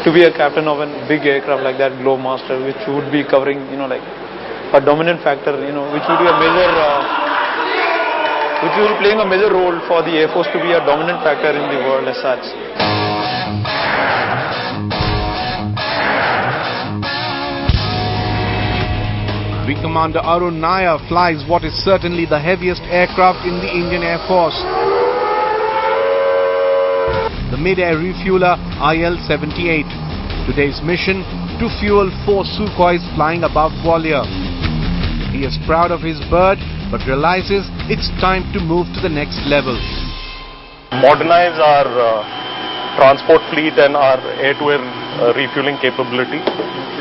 to be a captain of a big aircraft like that, Globemaster, which would be covering, like a dominant factor, which would be a major, which will be playing a major role for the Air Force to be a dominant factor in the world as such. Vice Commander Arun Nair flies what is certainly the heaviest aircraft in the Indian Air Force, the mid-air refueler IL-78. Today's mission, to fuel 4 Sukhois flying above Gwalior. He is proud of his bird, but realizes it's time to move to the next level. Modernize our transport fleet and our air-to-air refueling capability.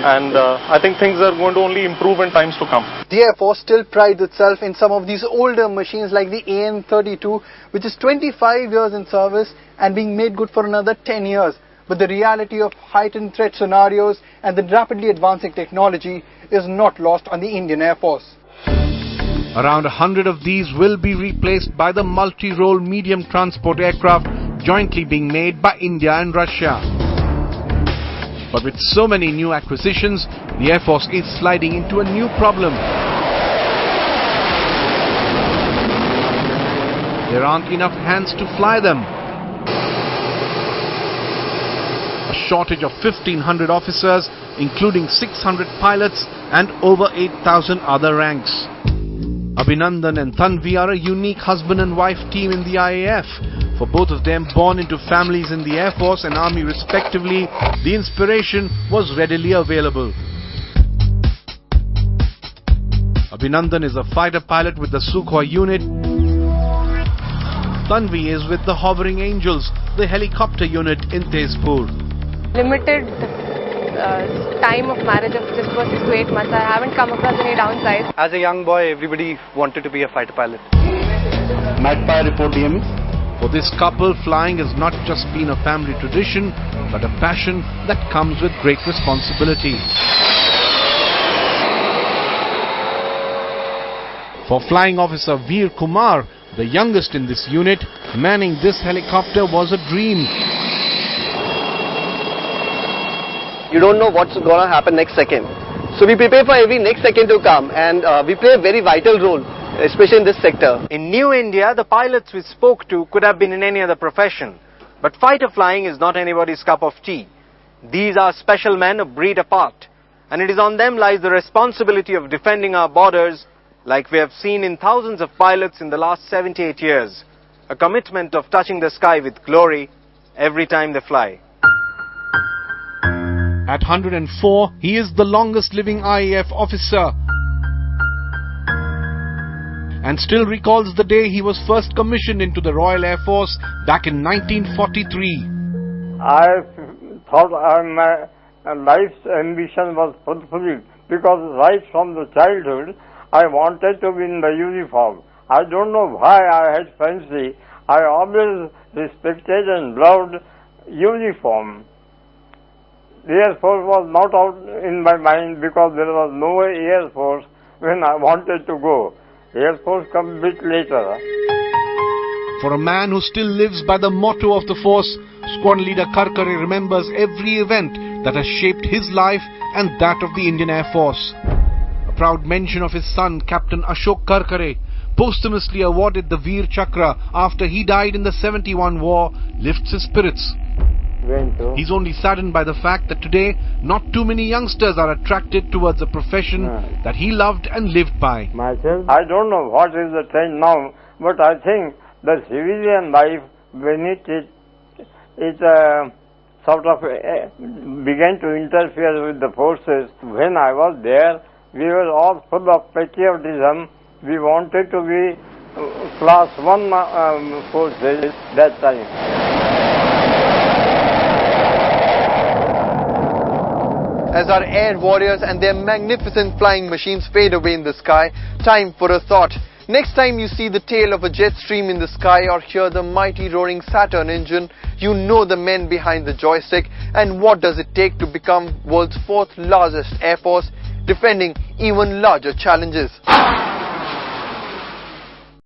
And I think things are going to only improve in times to come. The Air Force still prides itself in some of these older machines like the AN-32, which is 25 years in service and being made good for another 10 years. But the reality of heightened threat scenarios and the rapidly advancing technology is not lost on the Indian Air Force. Around 100 of these will be replaced by the multi-role medium transport aircraft jointly being made by India and Russia. But with so many new acquisitions, the Air Force is sliding into a new problem. There aren't enough hands to fly them. A shortage of 1,500 officers, including 600 pilots and over 8,000 other ranks. Abhinandan and Tanvi are a unique husband and wife team in the IAF. For both of them, born into families in the Air Force and Army respectively, the inspiration was readily available. Abhinandan is a fighter pilot with the Sukhoi unit. Tanvi is with the Hovering Angels, the helicopter unit in Tezpur. Limited time of marriage of just for 6 to 8 months. I haven't come across any downsides. As a young boy, everybody wanted to be a fighter pilot. Magpie report DME. For this couple, flying has not just been a family tradition, but a passion that comes with great responsibility. For Flying Officer Veer Kumar, the youngest in this unit, manning this helicopter was a dream. You don't know what's going to happen next second. So we prepare for every next second to come, and we play a very vital role, especially in this sector. In New India, the pilots we spoke to could have been in any other profession. But fighter flying is not anybody's cup of tea. These are special men, a breed apart. And it is on them lies the responsibility of defending our borders, like we have seen in thousands of pilots in the last 78 years. A commitment of touching the sky with glory every time they fly. At 104, he is the longest living IAF officer and still recalls the day he was first commissioned into the Royal Air Force back in 1943. I thought my life's ambition was fulfilled because right from the childhood I wanted to be in the uniform. I don't know why I had fancy. I always respected and loved uniform. The Air Force was not out in my mind because there was no Air Force when I wanted to go. Air Force come a bit later. For a man who still lives by the motto of the force, Squadron Leader Karkare remembers every event that has shaped his life and that of the Indian Air Force. A proud mention of his son, Captain Ashok Karkare, posthumously awarded the Veer Chakra after he died in the 71 war, lifts his spirits. He's only saddened by the fact that today not too many youngsters are attracted towards a profession that he loved and lived by. I don't know what is the trend now, but I think the civilian life, when it sort of began to interfere with the forces. When I was there, we were all full of patriotism. We wanted to be class 1 forces that time. As our air warriors and their magnificent flying machines fade away in the sky, time for a thought. Next time you see the tail of a jet stream in the sky or hear the mighty roaring Saturn engine, you know the men behind the joystick and what does it take to become world's 4th largest air force, defending even larger challenges.